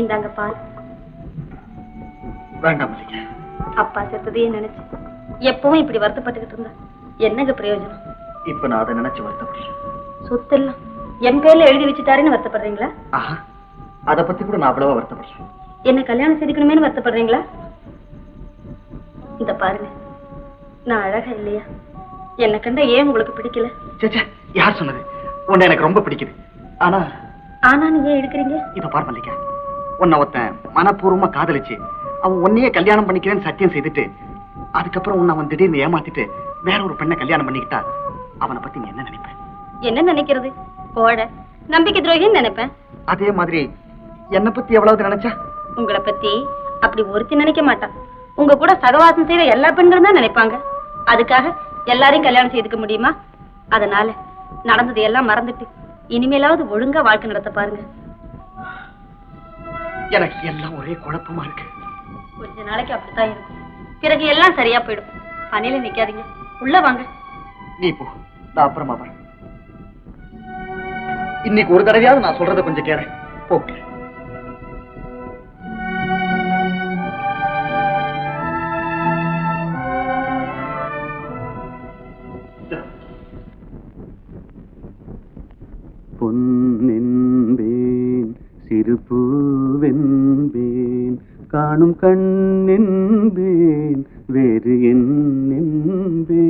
இந்தாங்க பால். வேண்டாம். அப்பா செத்ததையே நினைச்சு எப்பவும் இப்படி வருத்தப்பட்டுக்கிட்டு இருந்தா என்னங்க பிரயோஜனம்? இப்ப நான் அதை நினைச்சு வருத்தப்படுறேன். சொத்தெல்லாம் என் பேர்ல எழுதி வச்சுட்டாருன்னு வருத்தப்படுறீங்களா? அதை பத்தி கூட நான் அவ்வளவா வருத்தப்படுறேன். என்ன கல்யாணம் செய்திக்கணுமே வருத்தப்படுறீங்களா? இந்த பாருங்க, நான் அழகா இல்லையா? என்ன கண்டா ஏன் உங்களுக்கு பிடிக்கல? யார் சொன்னது? உன்னை எனக்கு ரொம்ப பிடிக்குது. ஆனா நீங்க ஏன் எடுக்கிறீங்க? இத பார் மல்லிகா, உன்னை ஒருத்தன் மனப்பூர்வமா காதலிச்சு அவன் உன்னையே கல்யாணம் பண்ணிக்கிறேன்னு சத்தியம் செய்துட்டு அதுக்கப்புறம் உன்னை அவன் திடீர்னு ஏமாத்திட்டு வேற ஒரு பெண்ணை கல்யாணம் பண்ணிக்கிட்டா அவனை பத்தி நீ என்ன நினைப்ப? என்ன நினைக்கிறது? கோட நம்பிக்கை துரோகின்னு நினைப்பேன். அதே மாதிரி என்ன பத்தி எவ்வளவு நினைச்சா? உங்களை பத்தி அப்படி ஒருத்தி நினைக்க மாட்டான். உங்க கூட சகவாசம் செய்யற எல்லா பெண்களும் தான் நினைப்பாங்க. அதுக்காக எல்லாரையும் கல்யாணம் செய்துக்க முடியுமா? அதனால நடந்தது எல்லாம் மறந்துட்டு இனிமேலாவது ஒழுங்கா வாழ்க்கை நடத்த பாருங்க. எனக்கு எல்லாம் ஒரே குழப்பமா இருக்கு. கொஞ்ச நாளைக்கு அப்படித்தான் இருக்கும். பிறகு எல்லாம் சரியா போயிடும். பணியில நிக்காதீங்க, உள்ள வாங்க. நீ போ, நான் அப்புறமா வரேன். இன்னைக்கு ஒரு தடவையாவது நான் சொல்றத கொஞ்சம் கேளு. போ. பொன்னென்பேன் சிறுபூவென்பேன் காணும் கண்ணென்பேன் வேறு என்னென்பேன்.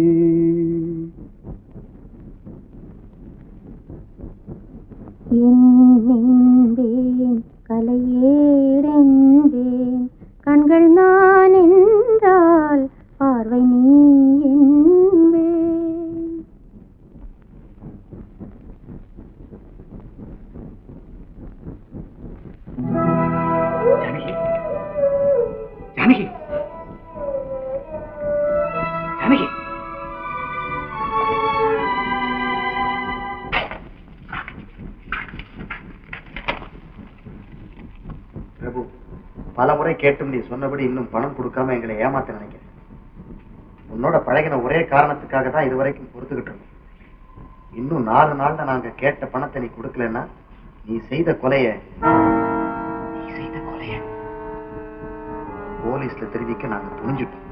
என்னென்பேன் கலையேடென்பேன் கண்கள் நான் என்றால் பார்வை நீ என்பேன். ஜானகி, ஜானகி, பிரபு, பல முறை கேட்டும் நீ சொன்னபடி இன்னும் பணம் கொடுக்காம எங்களை ஏமாத்த நினைக்கிறேன். உன்னோட பழகின ஒரே காரணத்துக்காக தான் இதுவரைக்கும் பொறுத்துக்கிட்டு இருக்கோம். இன்னும் 4 நாள்ல நாங்க கேட்ட பணத்தை நீ கொடுக்கலன்னா நீ செய்த கொலைய போலீஸ்ல தெரிவிக்க நாங்க துணிஞ்சிட்டோம்.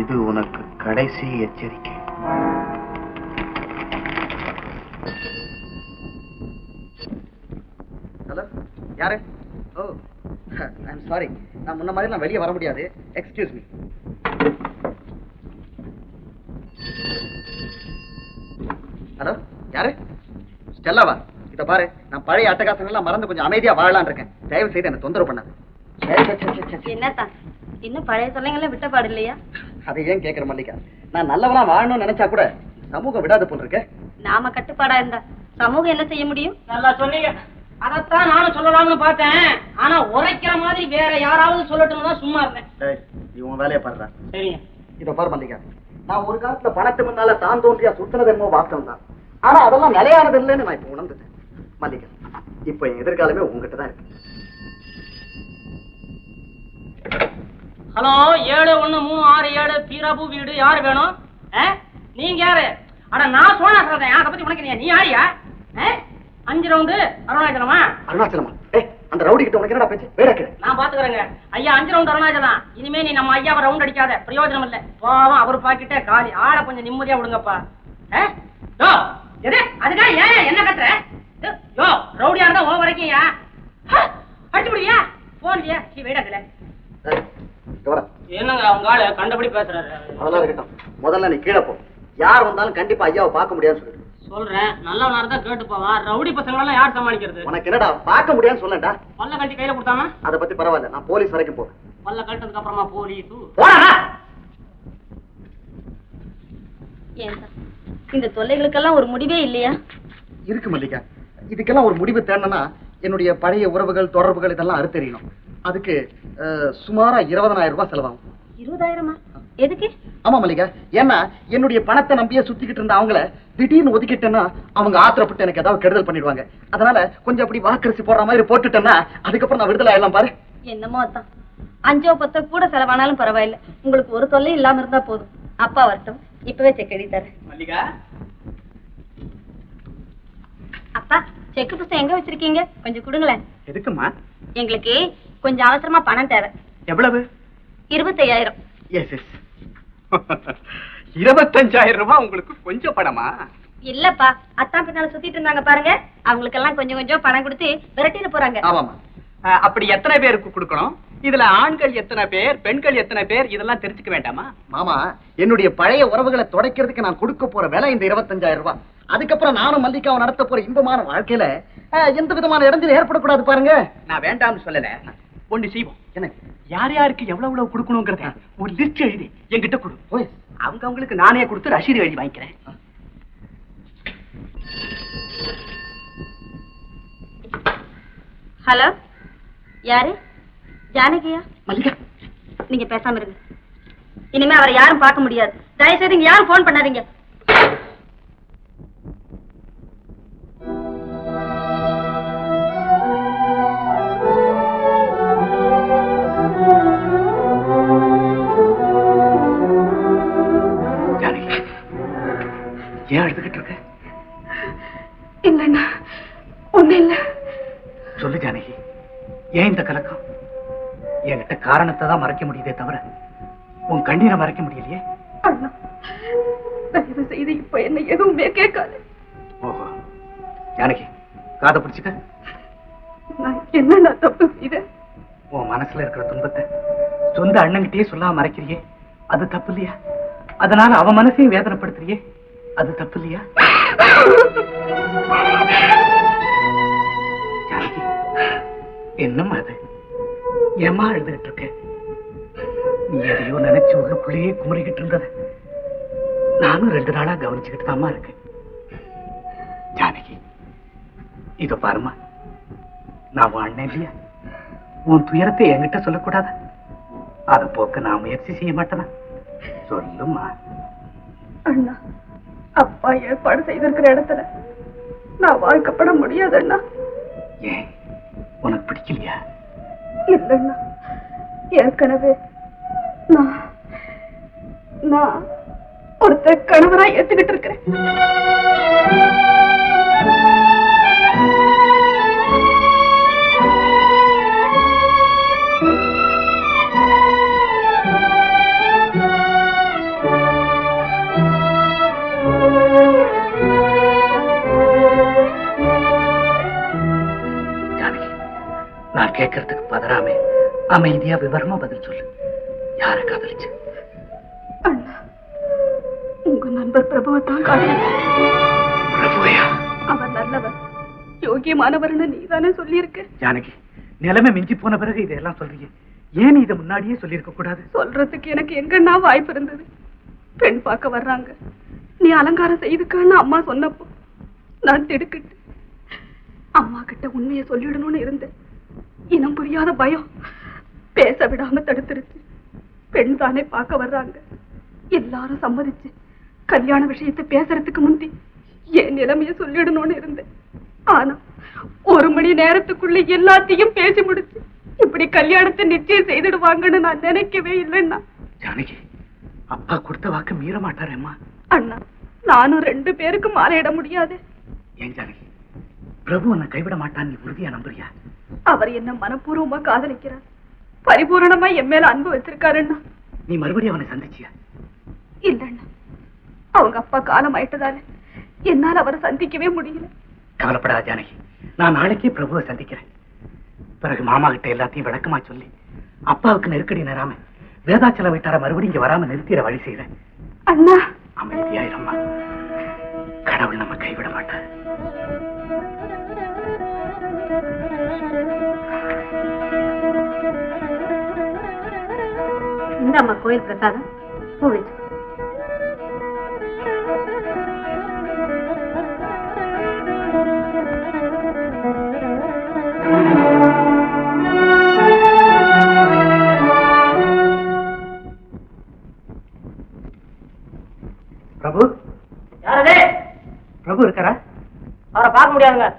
இது உனக்கு கடைசி எச்சரிக்கை. ஹலோ, யாரு? ஓ, ஐம் சாரி, நான் முன்ன மாதிரி வெளியே வர முடியாது. Excuse me. ஹலோ, யாரு? ஸ்டெல்லாவா? இத பாரு, நான் பழைய அட்டகாசங்கள்லாம் மறந்து கொஞ்சம் அமைதியா வாழலான் இருக்கேன். தயவு செய்து என்ன தொந்தரவு பண்ணாத. என்னத்தான் இன்னும் பழைய சொல்லைங்கெல்லாம் விட்ட பாடு இல்லையா? அதை ஏன் கேக்குற மல்லிகா? நான் நல்லவனா வாழணும்னு நினைச்சா கூட சமூகம் விடாது போல் இருக்க. நாம கட்டுப்பாடா இருந்தா சமூகம் என்ன செய்ய முடியும்? நல்லா சொன்னீங்க. அதத்தான் நானும் சொல்லலாம்னு பார்த்தேன். ஆனா உரைக்கிற மாதிரி வேற யாராவது சொல்லட்டும்னு தான் சும்மா இருந்தேன். நீ உன் வேலையை பாருடா. சரிங்க. இத பாரு மல்லிகா, நான் ஒரு காலத்துல பணத்து முன்னால தான் தோன்றியா சுத்தினது என்னமோ வாஸ்தவம் தான். ஆனா அதெல்லாம் நிலையானது இல்லைன்னு நான் இப்ப உணர்ந்துட்டேன். மல்லிகா, இப்ப என் எதிர்காலமே உங்ககிட்ட தான் இருக்கு. ஹலோ, 7136 பீராபு வீடு. யாரு வேணும்? நீங்க யாரு? அட நான் சோனா சொல்றேன். அதை பத்தி உனக்கு நீ யாரியா? 5 ரவுண்டு அருணாச்சலமா? அருணாச்சலமா? அந்த ரவுடி கிட்ட உனக்கு என்னடா பேச்சு? வேடக்கு நான் பாத்துக்கிறேங்க. ஐயா 5 ரவுண்டு அருணாச்சலம். இனிமே நீ நம்ம ஐயாவை ரவுண்ட் அடிக்காத, பிரயோஜனம் இல்ல. பாவம், அவர் பாக்கிட்டே காலி. ஆளை கொஞ்சம் நிம்மதியா விடுங்கப்பா. அதுக்காக ஏன் என்ன கத்துற? யோ, ரவுடியா இருந்தா உன் வரைக்கும் அடிச்சு முடியா? போன்லையா? வேடக்கல என்னங்க அவங்க ஆளு கண்டபடி பேசுறாரு. அதெல்லாம் இருக்கட்டும், முதல்ல நீ கீழே போ. யார் வந்தாலும் கண்டிப்பா ஐயாவை பார்க்க முடியாதுன்னு சொல்லிட்டு சொல்றேன். நல்லவனா இருந்தா கேட்டு போவான். ரவுடி பசங்க எல்லாம் யார் சமாளிக்கிறது? உனக்கு என்னடா பார்க்க முடியாதுன்னு சொல்லண்டா. பல்ல கட்டி கையில கொடுத்தாம அதை பத்தி பரவாயில்ல, நான் போலீஸ் வரைக்கும் போறேன். பல்ல கட்டதுக்கு அப்புறமா போலீஸ் ஏன் இந்த தொல்லைகளுக்கெல்லாம் ஒரு முடிவே இல்லையா? இருக்கு மல்லிகா, இதுக்கெல்லாம் ஒரு முடிவு தேடணும்னா என்னுடைய பழைய உறவுகள் தொடர்புகள் இதெல்லாம் அறுத்தறியணும். அதுக்கு சுமாரா 20,000 ரூபாய் செலவாகும். 20,000? எதுக்கு? ஆமா மல்லிகா, ஏன்னா என்னுடைய பணத்தை நம்பியே சுத்திக்கிட்டு இருந்த அவங்கள திடீர்னு ஒதுக்கிட்டேன்னா அவங்க ஆத்திரப்பட்டு எனக்கு ஏதாவது கெடுதல் பண்ணிடுவாங்க. அதனால கொஞ்சம் அப்படி வாக்கரிசி போடுற மாதிரி போட்டுட்டேன்னா அதுக்கப்புறம் நான் விடுதலை ஆயிடலாம் பாரு. என்னமோ அதான், 5 10 கூட செலவானாலும் பரவாயில்ல, உங்களுக்கு ஒரு தொல்லை இல்லாம இருந்தா போதும். அப்பா வரட்டும், இப்பவே செக் எழுதி தரேன். மல்லிகா, அப்பா, செக் புத்தகம் எங்க வச்சிருக்கீங்க? கொஞ்சம் கொடுங்களேன். எதுக்குமா? எங்களுக்கு கொஞ்சம் அவசரமா பணம் தேவை. எவ்வளவு? 25,000. S S. 25,000 ரூபாய் உங்களுக்கு கொஞ்சம் பணமா? இல்லப்பா, அத்தான் பின்னால சுத்திட்டு இருந்தாங்க பாருங்க, அவங்களுக்கு எல்லாம் கொஞ்சம் கொஞ்சம் பணம் கொடுத்து விரட்டிட்டு போறாங்க. ஆமாமா. அப்படி எத்தனை பேருக்கு கொடுக்கணும்? இதுல ஆண்கள் எத்தனை பேர், பெண்கள் எத்தனை பேர், இதெல்லாம் தெரிஞ்சுக்க வேண்டாமா? மாமா, என்னுடைய பழைய உறவுகளை துடைக்கிறதுக்கு நான் கொடுக்க போற விலை இந்த 25,000 ரூபாய். அதுக்கப்புறம் நானும் மல்லிகாவும் நடத்த போற இன்பமான வாழ்க்கையில எந்த விதமான இடைஞ்சல் ஏற்படக்கூடாது பாருங்க. நான் வேண்டாம்னு சொல்லல. ஒண்ணு செய்வோம். என்ன? யார் யாருக்கு எவ்வளவு கொடுக்கணுங்கிறத ஒரு லிஸ்ட் எழுதி என்கிட்ட கொடு. அவங்களுக்கு நானே கொடுத்து ரசீது எழுதி வாங்கிக்கிறேன். ஹலோ, யாரு? ஜானகியா? மல்லிகா, நீங்க பேசாம இருங்க. இனிமே அவரை யாரும் பார்க்க முடியாது. தயவு செய்து இங்க யாரும் போன் பண்ணாதீங்க. ஜானகி, ஏன் அழுதுகிட்டு இருக்க? இல்லண்ணா, ஒண்ணு இல்ல. சொல்லு ஜானகி, ஏன் இந்த கலக்கம்? என்கிட்ட காரணத்தை தான் மறைக்க முடியுதே தவிர உன் கண்ணீரை மறைக்க முடியலையே. அண்ணா, தயவு செய்து இப்ப என்ன எதுவுமே கேட்காது. ஓஹோ, ஜானகி காதை பிடிச்சுக்க. நான் என்ன தப்பு செய்தேன்? உன் மனசுல இருக்கிற துன்பத்தை சொந்த அண்ணன்கிட்டயே சொல்லாம மறைக்கிறியே, அது தப்பு இல்லையா? அதனால அவன் மனசையும் வேதனைப்படுத்துறியே, அது தப்பு இல்லையா? ஜானகி, என்னம்மா அது? ஏமா எழுதுகிட்டு இருக்க? நீ எதையோ நினைச்சு உள்ளுக்குள்ளேயே குமரிக்கிட்டு இருந்தத நானும் 2 நாளா கவனிச்சுக்கிட்டு தாமா இருக்கேன். ஜானகி, இதோ பாருமா, நான் உன் அண்ணன் இல்லையா? உன் துயரத்தை என்கிட்ட சொல்லக்கூடாத? அதை போக்க நான் முயற்சி செய்ய மாட்டேனா? சொல்லுமா. அண்ணா, அப்பா ஏற்பாடு செய்திருக்கிற இடத்துல நான் வாழ்க்கப்பட முடியாது அண்ணா. ஏன், உனக்கு பிடிக்கலையா? இல்லண்ணா, ஏற்கனவே நான் ஒருத்தர் கணவரா ஏத்துக்கிட்டு இருக்கிறேன். ஜானகி, நான் கேட்கறதுக்கு பதறாம அமைதியா விவரமா பதில் சொல்லு. யாரை காதலிச்சு? அண்ணா, உங்க நண்பர் பிரபுவை தான் காதலிச்சு. பிரபுவையா? அவர் நல்லவர், யோகியமானவர்னு நீதானே சொல்லியிருக்க. ஜானகி, நிலைமை மிஞ்சி போன பிறகு இதெல்லாம் சொல்றீங்க. ஏன் இதை முன்னாடியே சொல்லியிருக்க கூடாது? சொல்றதுக்கு எனக்கு எங்கன்னா வாய்ப்பு இருந்தது. பெண் பார்க்க வர்றாங்க, நீ அலங்காரம் செய்துக்கான்னு அம்மா சொன்னப்போ நான் திடுக்கிட்டு அம்மா கிட்ட உண்மையை சொல்லிடணும்னு இருந்தேன். இனம் புரியாத பயம் பேச விடாம தடுத்துருச்சு. பெண் தானே பார்க்க வர்றாங்க, எல்லாரும் சம்மதிச்சு கல்யாண விஷயத்தை பேசுறதுக்கு முந்தி என் நிலைமைய சொல்லிடணும்னு இருந்தேன். ஆனா 1 மணி நேரத்துக்குள்ள எல்லாத்தையும் பேசி முடிச்சு இப்படி கல்யாணத்தை நிச்சயம் செய்திடுவாங்கன்னு நான் நினைக்கவே இல்லைன்னா. ஜானகி, அப்பா கொடுத்த வாக்கு மீற மாட்டாரேம்மா. அண்ணா, நானும் 2 பேருக்கு மாலையிட முடியாது. ஏன் ஜானகி, பிரபு உன்னை கைவிட மாட்டான், நீ உறுதியா நம்புறியா? அவர் என்ன மனப்பூர்வமா காதலிக்கிறார், பரிபூரணமா என் மேல அன்பு வச்சிருக்காருன்னா. நீ மறுபடியும் அவனை சந்திச்சியா? இல்லண்ணா, அவங்க அப்பா காலம் ஆயிட்டதால என்னால அவரை சந்திக்கவே முடியல. கவலைப்படாத ஜானகி, நான் நாளைக்கே பிரபுவை சந்திக்கிறேன். பிறகு மாமா கிட்ட எல்லாத்தையும் விளக்கமா சொல்லி அப்பாவுக்கு நெருக்கடி நேராம வேதாச்சல வீட்டார மறுபடியும் இங்க வராம நிறுத்திட வழி செய்யறேன். அண்ணா, அமைதியாயிரம்மா, கடவுள் நம்ம கைவிட மாட்டார். இந்த அம்மா கோயில் பிரசாதம் பூ வச்சு. பிரபு யாரதே? பிரபு இருக்காரா? அவரை பார்க்க முடியாதுங்க.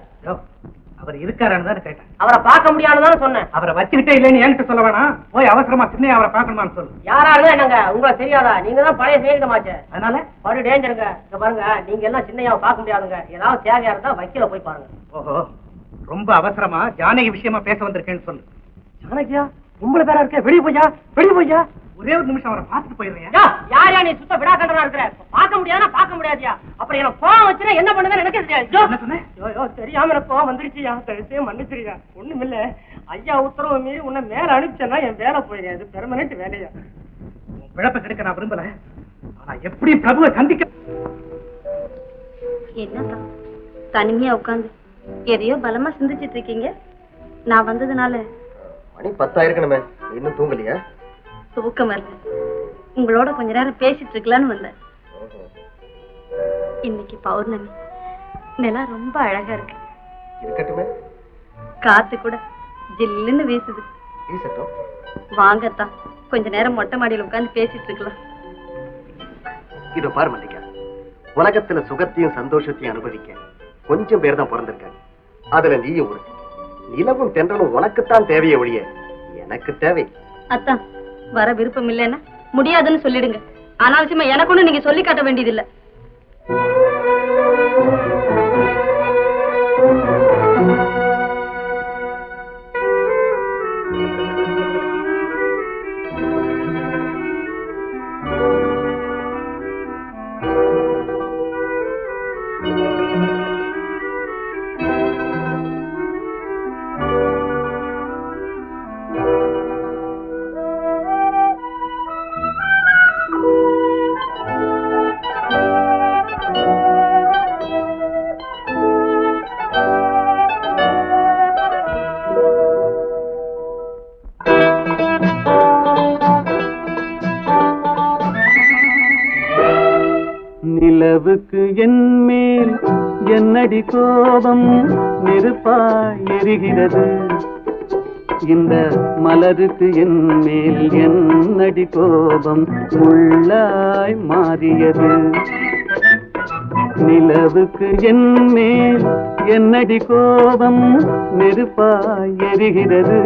அவர் இருக்காரான்னு தான் கேட்டேன். அவரை பார்க்க முடியாதுன்னு சொன்னேன். அவரை வச்சுக்கிட்டே இல்லைன்னு என்கிட்ட சொல்ல வேணாம். போய் அவசரமா சின்ன அவரை பார்க்கணுமான்னு சொல்லு. யாராலும் என்னங்க உங்களுக்கு தெரியாதா? நீங்க தான் பழைய சேகமாச்சு. அதனால படு டேஞ்சருங்க. இங்க பாருங்க, நீங்க எல்லாம் சின்னையாவை பார்க்க முடியாதுங்க. ஏதாவது தேவையா இருந்தா வக்கீல போய் பாருங்க. ஓஹோ, ரொம்ப அவசரமா ஜானகி விஷயமா பேச வந்திருக்கேன்னு சொல்லு. ஜானகியா? உங்களை பேரா இருக்க? வெளியே போய்யா, வெளியே போய்யா. ஒரே ஒரு நிமிஷம் அவரை பார்த்துட்டு போயிடுறேன். யாரையா நீ சுத்த விடா கண்டனா இருக்கிற? பார்க்க முடியாதுன்னா பார்க்க முடியாதியா? அப்புறம் எனக்கு கோவம் வச்சுன்னா என்ன பண்ணுவேன்னு எனக்கு தெரியாது. தெரியாம எனக்கு கோவம் வந்துருச்சுயா. தயவுசே மன்னிச்சிரியா. ஒண்ணுமில்ல, ஐயா உத்தரவு மீறி உன்னை மேல அனுப்பிச்சேன்னா என் வேலை போயிருக்கேன். இது பெர்மனன்ட் வேலையா. விழப்ப கெடுக்க நான் விரும்பல. ஆனா எப்படி பிரபுவை சந்திக்க? என்னதான் தனிமையா உட்காந்து எதையோ பலமா சிந்திச்சிட்டு இருக்கீங்க? நான் வந்ததுனால மணி 10 ஆயிருக்கணுமே, இன்னும் தூங்கலையா? தூக்கம் வரல. உங்களோட கொஞ்ச நேரம் பேசிட்டு இருக்கலான்னு வந்தேன். இன்னைக்கு பௌர்ணமி, நிலா ரொம்ப அழகா இருக்கு. இருக்கட்டுமே, காத்து கூட ஜில்லுன்னு வீசுது. வீசட்டும். வாங்கத்தான் கொஞ்ச நேரம் மொட்டை மாடியில உட்காந்து பேசிட்டு இருக்கலாம். இதோ பாரு மல்லிகா, உலகத்துல சுகத்தையும் சந்தோஷத்தையும் அனுபவிக்க கொஞ்சம் பேர் தான் பிறந்திருக்காங்க. அதுல நீயும் ஒரு நிலவும் தென்றலும் உனக்குத்தான் தேவையே ஒழிய எனக்கு தேவை. அத்தான் வர விருப்பம் இல்லைன்னா முடியாதுன்னு சொல்லிடுங்க. அனாவசியமா எனக்கு ஒண்ணு நீங்க சொல்லி காட்ட வேண்டியதில்லை. நிலவுக்கு என் மேல் என்னடி கோபம் நெருப்பாய் எரிகிறது. இந்த மலருக்கு என் மேல் என்னடி கோபம் முள்ளாய் மாறியது. நிலவுக்கு என் மேல் என்னடி கோபம் நெருப்பாய் எரிகிறது.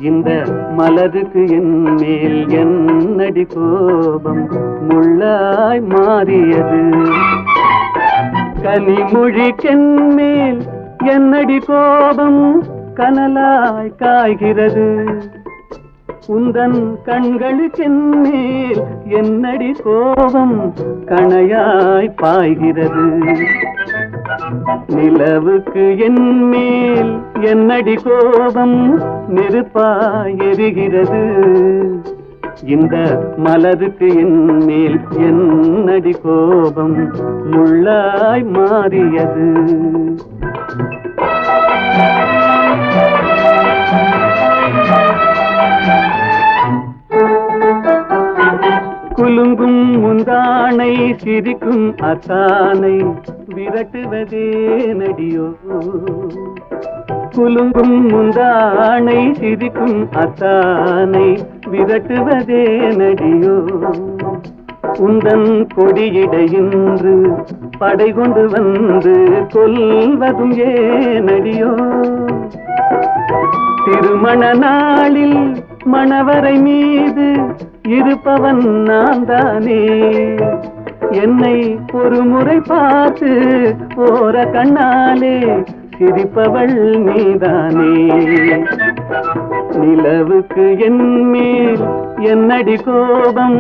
இந்த மலருக்கு என் மேல் என்னடி கோபம் முள்ளாய் மாறியது. கனிமொழிக்கென் மேல் என்னடி கோபம் கனலாய் காய்கிறது. உந்தன் கண்களுக்கென் மேல் என்னடி கோபம் கணையாய் பாய்கிறது. நிலவுக்கு என் மேல் என்னடி கோபம் நெருப்பாய் எரிகிறது. இந்த மலருக்கு என் மேல் என்னடி கோபம் முள்ளாய் மாறியது. குலுங்கும் முந்தானை சிரிக்கும் அத்தானை விரட்டுவதே நடியோ. குலுங்கும் முந்தானை சிரிக்கும் அத்தானை விரட்டுவதே நடியோ. உந்தன் கொடியிடையின்று படை கொண்டு வந்து கொல்வதும் ஏனடியோ. திருமண நாளில் மணவரை மீது இருப்பவன் நான் தானே. என்னை ஒரு முறை பார்த்து ஓர கண்ணாலே சிரிப்பவள் நீதானே. நிலவுக்கு என் மேல் என்னடி கோபம்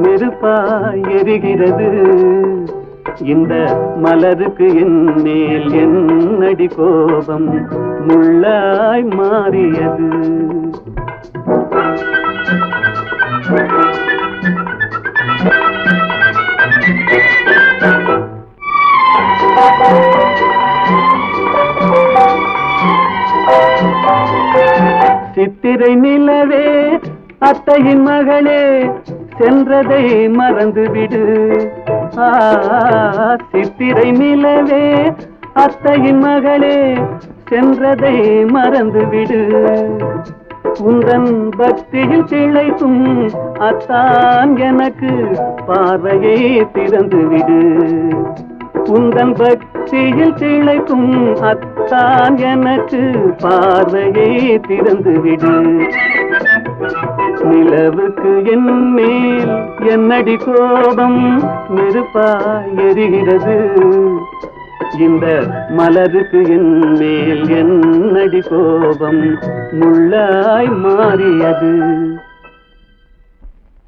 நெருப்பாய் எரிகிறது. இந்த மலருக்கு என் மேல் என்னடி கோபம் முள்ளாய் மாறியது. சித்திரை நிலவே அத்தையின் மகளே சென்றதை மறந்துவிடு. சித்திரை நிலவே அத்தையின் மகளே சென்றதை மறந்துவிடு. உந்தன் பக்தியில் திளைக்கும் அத்தான் எனக்கு பார்வையை திறந்துவிடு. உந்தன் பக்தியில் திளைக்கும் அத்தான் எனக்கு பார்வையை திறந்து விடு. நிலவுக்கு என் மேல் என்னடி கோபம் நெருப்பாய் எரிகிறது. இந்த மலருக்கு என் மேல் என்னடி கோபம் முள்ளாய் மாறியது.